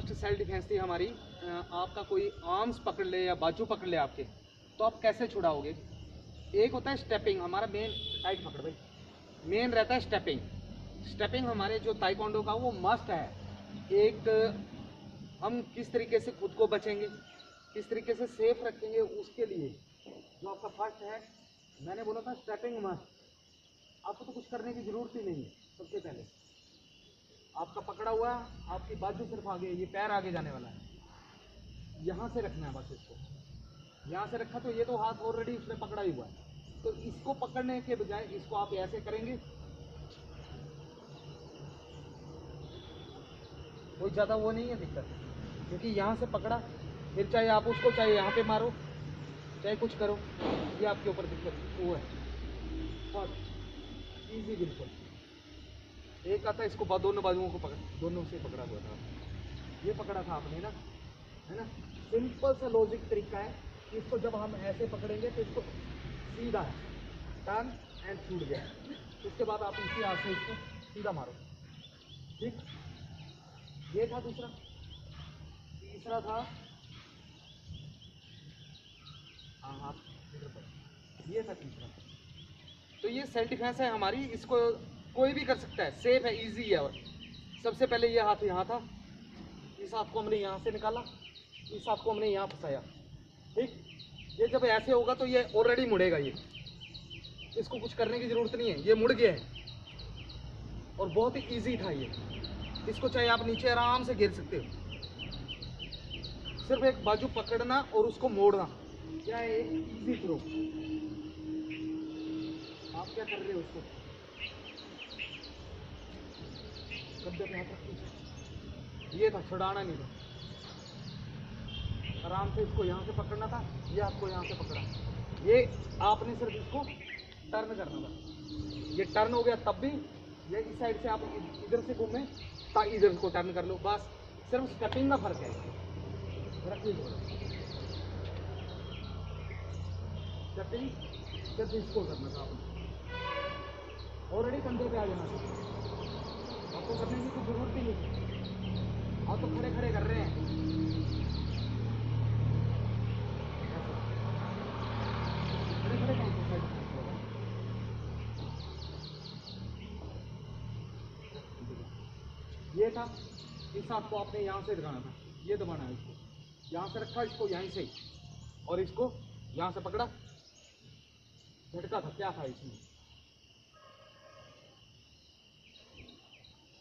First self defence थी हमारी। आपका कोई आर्म्स पकड़ ले या बाजू पकड़ ले आपके, तो आप कैसे छुड़ाओगे। एक होता है स्टेपिंग, हमारा मेन, टाइट पकड़ भाई, मेन रहता है स्टेपिंग। स्टेपिंग हमारे जो ताइक्वांडो का वो मस्ट है। एक हम किस तरीके से खुद को बचेंगे, किस तरीके से सेफ रखेंगे, उसके लिए जो आपका फर्स्ट है, मैंने बोला था स्टेपिंग मस्ट। आपको तो कुछ करने की ज़रूरत ही नहीं है। सबसे पहले आपका पकड़ा हुआ, आपकी बाजू सिर्फ आगे, ये पैर आगे जाने वाला है, यहाँ से रखना है बस। इसको यहाँ से रखा तो ये तो हाथ ऑलरेडी उसने पकड़ा ही हुआ है, तो इसको पकड़ने के बजाय इसको आप ऐसे करेंगे, कोई ज़्यादा वो नहीं है दिक्कत, क्योंकि यहाँ से पकड़ा, फिर चाहे आप उसको चाहे यहाँ पे मारो, चाहे कुछ करो, ये आपके ऊपर दिक्कत वो है। फर्स्ट ईजी बिल्कुल। एक आता है इसको दोनों बाजुओं को पकड़, दोनों से पकड़ा हुआ था, ये पकड़ा था आपने ना, है ना। सिंपल सा लॉजिक तरीका है कि इसको जब हम ऐसे पकड़ेंगे तो इसको सीधा है, टर्न एंड छूट गया। उसके बाद आप इसी हाथ से इसको सीधा मारो, ठीक। ये था दूसरा। तीसरा था, हाँ हाँ, ये था तीसरा। तो ये सेल्फ डिफेंस है हमारी, इसको कोई भी कर सकता है, सेफ है, इजी है। और सबसे पहले ये हाथ यहाँ था, इस हाथ को हमने यहाँ से निकाला, इस हाथ को हमने यहाँ फंसाया, ठीक। ये जब ऐसे होगा तो ये ऑलरेडी मुड़ेगा, ये इसको कुछ करने की ज़रूरत नहीं है, ये मुड़ गया है। और बहुत ही ईजी था ये, इसको चाहे आप नीचे आराम से गिर सकते हो। सिर्फ एक बाजू पकड़ना और उसको मोड़ना, क्या है, एक ईजी थ्रो। आप क्या कर रहे हो, उसको गद्दे पे हाथ रखो, ये था, छुड़ाना नहीं था, आराम से इसको यहाँ से पकड़ना था, ये आपको यहाँ से पकड़ा, ये आपने सिर्फ इसको टर्न करना था। ये टर्न हो गया, तब भी ये इस साइड से आप इधर से घूमे ताकि इधर को टर्न कर लो, बस। सिर्फ स्टेपिंग का फर्क है, रखिए स्टेपिंग, सिर्फ इसको करना था आपने, ऑलरेडी कंधे पे आ जाना था, आपको करने की कोई जरूरत ही नहीं। आप तो खड़े खड़े कर रहे हैं, खड़े खड़े कौन सा साइड होगा। ये था, इस हाथ को आपने यहाँ से दिखाना था, ये दबाना है, इसको यहाँ से रखा, इसको यहीं से, और इसको यहाँ से पकड़ा, झटका था, क्या था इसमें,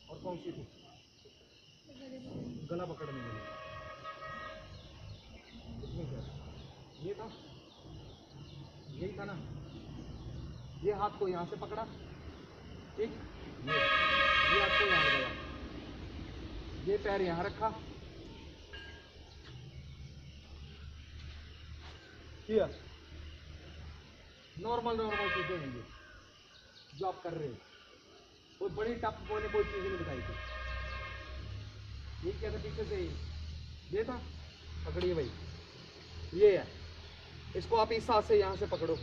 और कौन सी थी, गला पकड़ने के लिए, इसमें क्या, ये था, यही था ना। ये हाथ को यहाँ से पकड़ा, ठीक, ये हाथ को यहाँ लगाया, ये पैर यहाँ रखा, किया। नॉर्मल नॉर्मल चीजें हैं ये जो आप कर रहे हो, कोई बड़ी टफ बोले कोई चीज़ नहीं दिखाई थी। ये क्या था, पीछे से ये था, पकड़िए भाई, ये है, इसको आप इस हाथ से यहाँ से पकड़ो,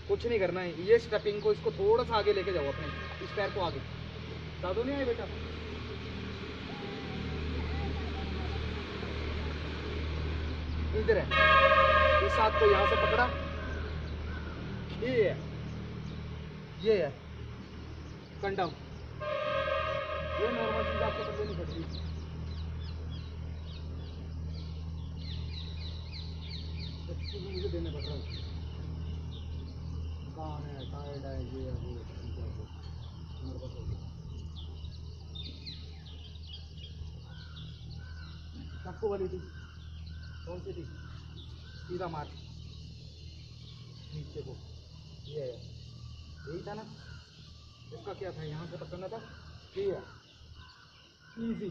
कुछ नहीं करना है। ये स्टेपिंग को, इसको थोड़ा सा आगे लेके जाओ, अपने इस पैर को आगे, दादू नहीं आए बेटा, इधर है, इस हाथ को यहाँ से पकड़ा, ये है कंडम। ये नॉर्मल चीज आपको समझ नहीं पड़ती, मुझे देने पड़ रहा है, कहाँ है, टायर्ड है, ये है वो, मेरे पास हो गया। सबको वाली थी, कौन सी थी, सीधा मार नीचे को, ये है, यही था ना। इसका क्या था, यहाँ से पकड़ना था, ये है इजी।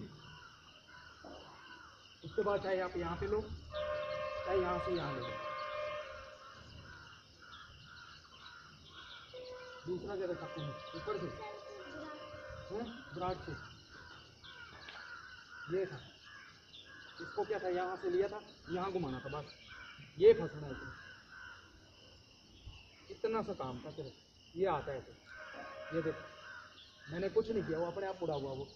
उसके बाद चाहे आप यहाँ पे लो, चाहे यहाँ से यहाँ लो। दूसरा क्या रखा आपने, ऊपर से है, विराट से, ये था, इसको क्या था, यहाँ से लिया था, यहाँ घुमाना था, बस ये फंसना है, इतना सा काम था सिर्फ। ये आता है तो ये देखो, मैंने कुछ नहीं किया, वो अपने आप उड़ा हुआ वो।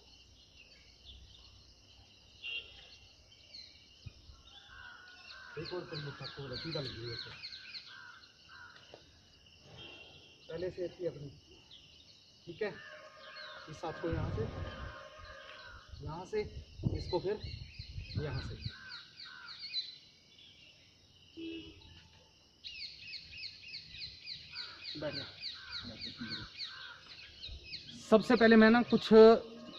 एक और मुट्ठा थोड़ा सीधा लगी है पहले से अच्छी अपनी, ठीक है। इस हाथ को यहाँ से इसको फिर यहाँ से, बैठ जा। सबसे पहले मैं ना कुछ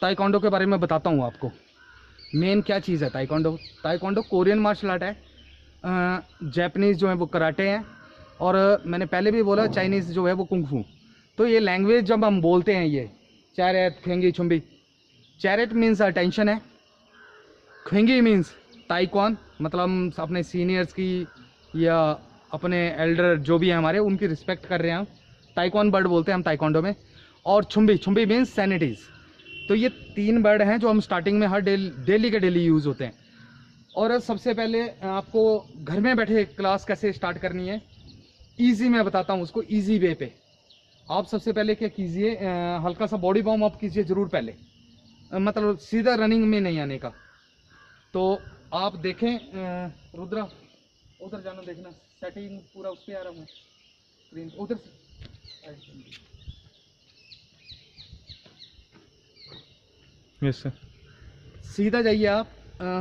ताइक्वांडो के बारे में बताता हूँ आपको। मेन क्या चीज़ है taekwondo. Taekwondo Korean martial art है, जापानीज़ जो है वो कराटे हैं, और मैंने पहले भी बोला चाइनीज़ जो है वो कुंग फू। तो ये लैंग्वेज जब हम बोलते हैं, ये chariot खेंगी Chumbi, chariot means attention है, खेंगी मीन्स ताइक्वान, मतलब हम अपने सीनियर्स की या अपने एल्डर जो भी हैं हमारे, उनकी रिस्पेक्ट कर रहे हैं हम, ताइक्वान वर्ड बोलते हैं हम ताइक्वांडो में। और छुम्बी मीन्स सैनिटीज़। तो ये 3 वर्ड हैं जो हम स्टार्टिंग में हर डेली के डेली यूज़ होते हैं। और सबसे पहले आपको घर में बैठे क्लास कैसे स्टार्ट करनी है, ईजी मैं बताता हूँ उसको, ईजी वे पे। आप सबसे पहले क्या कीजिए, हल्का सा बॉडी वार्म अप कीजिए ज़रूर पहले, मतलब सीधा रनिंग में नहीं आने का। तो आप देखें, रुद्रा उधर जाना, देखना सेटिंग पूरा उस पर आ रहा हूँ स्क्रीन उधर से। Yes sir. सीधा जाइए आप,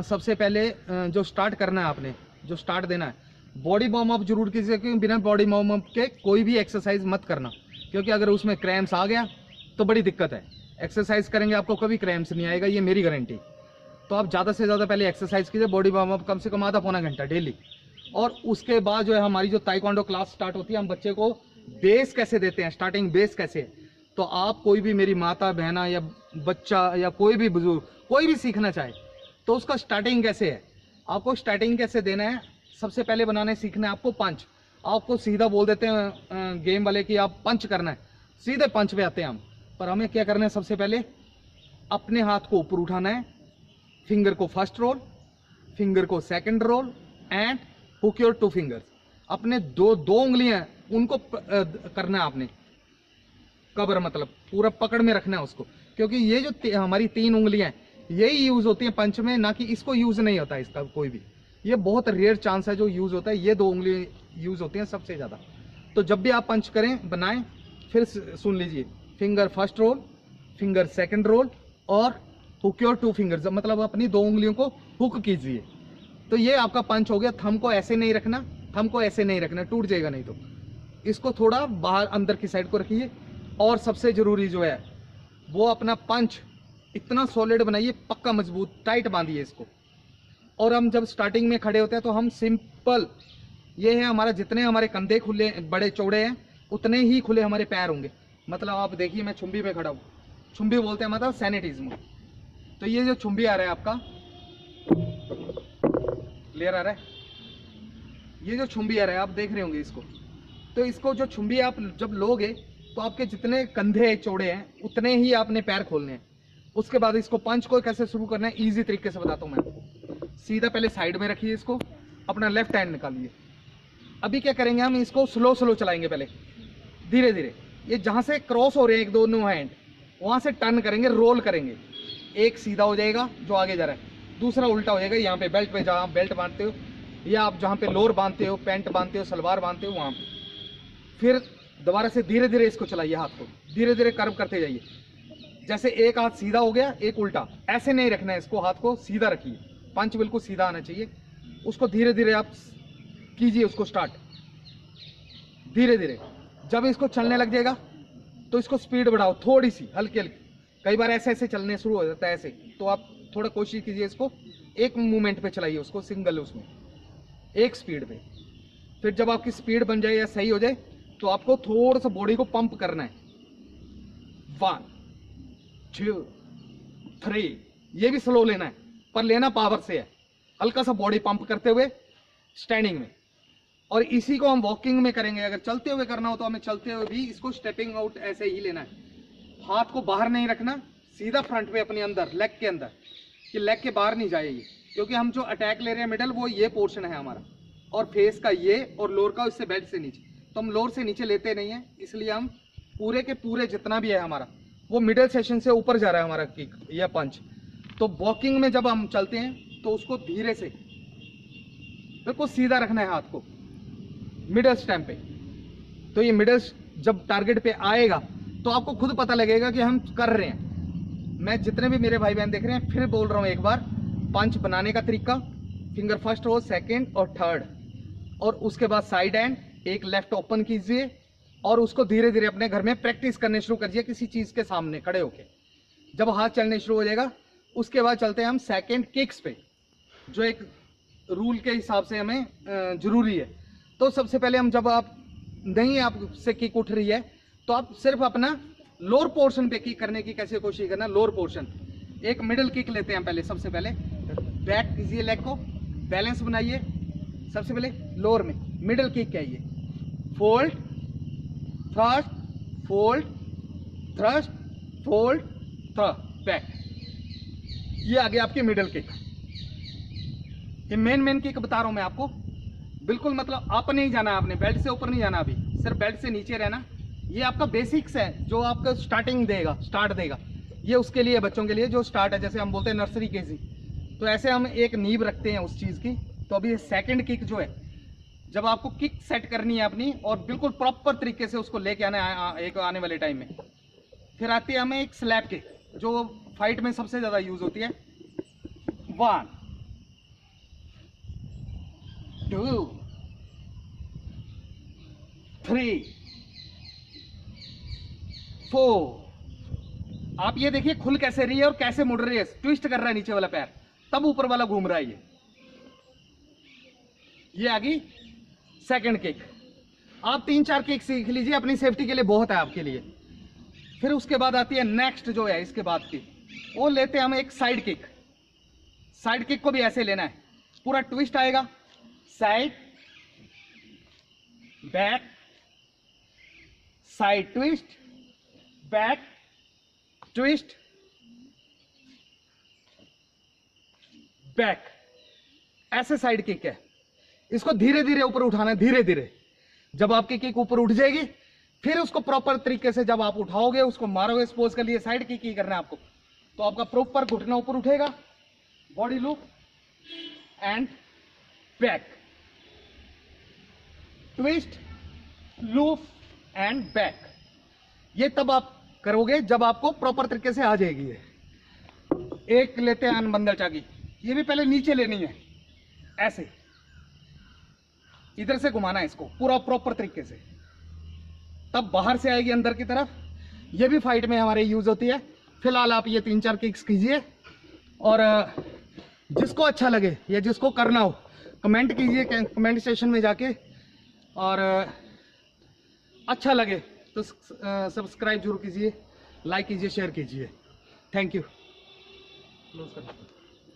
सबसे पहले जो स्टार्ट करना है आपने, जो स्टार्ट देना है, बॉडी वार्म अप जरूर कीजिए, क्योंकि बिना बॉडी वार्म अप के कोई भी एक्सरसाइज मत करना, क्योंकि अगर उसमें क्रैम्प्स आ गया तो बड़ी दिक्कत है। एक्सरसाइज करेंगे आपको कभी क्रैम्प्स नहीं आएगा, ये मेरी गारंटी। तो आप ज़्यादा से ज़्यादा पहले एक्सरसाइज कीजिए, बॉडी वार्म अप कम से कम आधा पौना घंटा डेली। और उसके बाद जो है हमारी जो ताइक्वांडो क्लास स्टार्ट होती है, हम बच्चे को बेस कैसे देते हैं, स्टार्टिंग बेस कैसे है। तो आप कोई भी, मेरी माता बहना या बच्चा या कोई भी बुजुर्ग, कोई भी सीखना चाहे तो उसका स्टार्टिंग कैसे है, आपको स्टार्टिंग कैसे देना है। सबसे पहले बनाने सीखना है आपको पंच। आपको सीधा बोल देते हैं गेम वाले कि आप पंच करना है, सीधे पंच पे आते हैं हम। पर हमें क्या करना है, सबसे पहले अपने हाथ को ऊपर उठाना है, फिंगर को फर्स्ट रोल, फिंगर को second roll, and hook your 2 fingers. अपने दो उंगलियां उनको करना है आपने कबर, मतलब पूरा पकड़ में रखना है उसको, क्योंकि ये जो हमारी 3 उंगलियां यही यूज होती हैं पंच में, ना कि इसको यूज नहीं होता इसका कोई भी। ये बहुत रेयर चांस है जो यूज होता है, ये 2 उंगली यूज होती हैं सबसे ज्यादा। तो जब भी आप पंच करें, बनाएं, फिर सुन लीजिए, finger first roll, finger second roll, और हुक योर 2 फिंगर्स, मतलब अपनी 2 उंगलियों को हुक कीजिए। तो ये आपका पंच हो गया। थंब को ऐसे नहीं रखना, थंब को ऐसे नहीं रखना, टूट जाएगा नहीं तो। इसको थोड़ा बाहर अंदर की साइड को रखिए। और सबसे जरूरी जो है वो अपना पंच इतना सॉलिड बनाइए, पक्का मजबूत टाइट बांधिए इसको। और हम जब स्टार्टिंग में खड़े होते हैं तो हम सिंपल, ये है हमारा, जितने हमारे कंधे खुले बड़े चौड़े हैं उतने ही खुले हमारे पैर होंगे। मतलब आप देखिए, मैं छुम्बी पे खड़ा हूँ, छुम्बी बोलते हैं मतलब सैनिटिज्म। तो ये जो छुम्बी आ रहा है आपका, क्लियर आ रहा है, ये जो छुम्बी आ रहा है आप देख रहे होंगे इसको। तो इसको जो छुम्बी आप जब लोगे तो आपके जितने कंधे चौड़े हैं उतने ही आपने पैर खोलने हैं। उसके बाद इसको पंच को कैसे शुरू करना है, इजी तरीके से बताता हूँ मैं। सीधा पहले साइड में रखिए इसको, अपना लेफ्ट हैंड निकालिए। अभी क्या करेंगे, हम इसको स्लो चलाएंगे, पहले धीरे धीरे। ये जहाँ से क्रॉस हो रहे हैं एक दोनों हैंड, वहाँ से टर्न करेंगे, रोल करेंगे। एक सीधा हो जाएगा जो आगे जा रहा है, दूसरा उल्टा हो जाएगा। यहाँ पे बेल्ट पे, जहाँ बेल्ट बांधते हो या आप जहाँ पे लोअर बांधते हो, पैंट बांधते हो, सलवार बांधते हो, वहाँ पे फिर दोबारा से धीरे धीरे इसको चलाइए, हाथ को धीरे धीरे कर्व करते जाइए। जैसे एक हाथ सीधा हो गया, एक उल्टा, ऐसे नहीं रखना है इसको, हाथ को सीधा रखिए, पंच बिल्कुल सीधा आना चाहिए। उसको धीरे धीरे आप कीजिए, उसको स्टार्ट धीरे धीरे। जब इसको चलने लग जाएगा तो इसको स्पीड बढ़ाओ थोड़ी सी, हल्की हल्की। कई बार ऐसे ऐसे चलने शुरू हो जाता है ऐसे, तो आप थोड़ा कोशिश कीजिए इसको एक मूवमेंट पे चलाइए, उसको सिंगल, उसमें एक स्पीड पे। फिर जब आपकी स्पीड बन जाए या सही हो जाए तो आपको थोड़ा सा बॉडी को पंप करना है। 1 2 3, ये भी स्लो लेना है, पर लेना पावर से है, हल्का सा बॉडी पंप करते हुए स्टैंडिंग में। और इसी को हम वॉकिंग में करेंगे। अगर चलते हुए करना हो तो हमें चलते हुए भी इसको स्टेपिंग आउट ऐसे ही लेना है। हाथ को बाहर नहीं रखना, सीधा फ्रंट पे अपने अंदर, लेग के अंदर, कि लेग के बाहर नहीं जाए ये, क्योंकि हम जो अटैक ले रहे हैं मिडल, वो ये पोर्शन है हमारा, और फेस का ये, और लोअर का इससे बेल्ट से नीचे। तो हम लोअर से नीचे लेते नहीं है, इसलिए हम पूरे के पूरे जितना भी है हमारा वो मिडल सेशन से ऊपर जा रहा है हमारा किक या पंच। तो वॉकिंग में जब हम चलते हैं तो उसको धीरे से बिल्कुल सीधा रखना है हाथ को मिडल स्टैम्प पे। तो ये मिडल जब टारगेट पे आएगा तो आपको खुद पता लगेगा कि हम कर रहे हैं। मैं जितने भी मेरे भाई बहन देख रहे हैं फिर बोल रहा हूँ एक बार, पंच बनाने का तरीका, फिंगर फर्स्ट हो, सेकंड और थर्ड, और उसके बाद साइड हैंड एक लेफ्ट ओपन कीजिए और उसको धीरे धीरे अपने घर में प्रैक्टिस करने शुरू करिए किसी चीज के सामने खड़े होके। जब हाथ चलने शुरू हो जाएगा उसके बाद चलते हैं हम सेकंड किक्स पे, जो एक रूल के हिसाब से हमें जरूरी है। तो सबसे पहले हम जब आप नहीं आपसे किक उठ रही है तो आप सिर्फ अपना लोअर पोर्शन पे किक करने की कैसे कोशिश करना, लोअर पोर्शन। एक मिडिल किक लेते हैं पहले, सबसे पहले बैक कीजिए, लेग को बैलेंस बनाइए। सबसे पहले लोअर में मिडिल किक क्या है, fold thrust, fold thrust, fold thrust, back. ये आ गया आपकी मिडिल किक। ये मेन किक बता रहा हूं मैं आपको, बिल्कुल मतलब आप नहीं जाना, आपने बेल्ट से ऊपर नहीं जाना, अभी सिर्फ बेल्ट से नीचे रहना। ये आपका बेसिक्स है जो आपका स्टार्ट देगा। ये उसके लिए, बच्चों के लिए जो स्टार्ट है, जैसे हम बोलते हैं नर्सरी केजी, तो ऐसे हम एक नींव रखते हैं उस चीज की। तो अभी सेकंड किक जो है, जब आपको किक सेट करनी है अपनी और बिल्कुल प्रॉपर तरीके से उसको लेके आना है एक आने वाले टाइम में। फिर आती है हमें एक स्लैप किक जो फाइट में सबसे ज्यादा यूज होती है। 1 2 3 4। आप ये देखिए खुल कैसे रही है और कैसे मुड़ रही है, ट्विस्ट कर रहा है नीचे वाला पैर, तब ऊपर वाला घूम रहा है। ये आ गई सेकंड किक। आप 3-4 किक सीख लीजिए, अपनी सेफ्टी के लिए बहुत है आपके लिए। फिर उसके बाद आती है नेक्स्ट जो है इसके बाद की, वो लेते हैं हम एक साइड किक। साइड किक को भी ऐसे लेना है, पूरा ट्विस्ट आएगा, side back, side twist, back twist, back. ऐसे साइड किक है। इसको धीरे धीरे ऊपर उठाना है, धीरे धीरे। जब आपकी किक ऊपर उठ जाएगी फिर उसको प्रॉपर तरीके से जब आप उठाओगे, उसको मारोगे, सपोज कर लिए साइड किक ही करना है आपको, तो आपका प्रॉपर घुटना ऊपर उठेगा, body loop and back, twist, loop and back. ये तब आप करोगे जब आपको प्रॉपर तरीके से आ जाएगी। ये एक लेते हैं अनबंदर चाकी, ये भी पहले नीचे लेनी है, ऐसे इधर से घुमाना है इसको पूरा प्रॉपर तरीके से, तब बाहर से आएगी अंदर की तरफ। ये भी फाइट में हमारे यूज होती है। फिलहाल आप ये 3-4 किक्स कीजिए और जिसको अच्छा लगे या जिसको करना हो कमेंट कीजिए कमेंट सेक्शन में जाके, और अच्छा लगे तो सब्सक्राइब जरूर कीजिए, लाइक कीजिए, शेयर कीजिए। Thank you.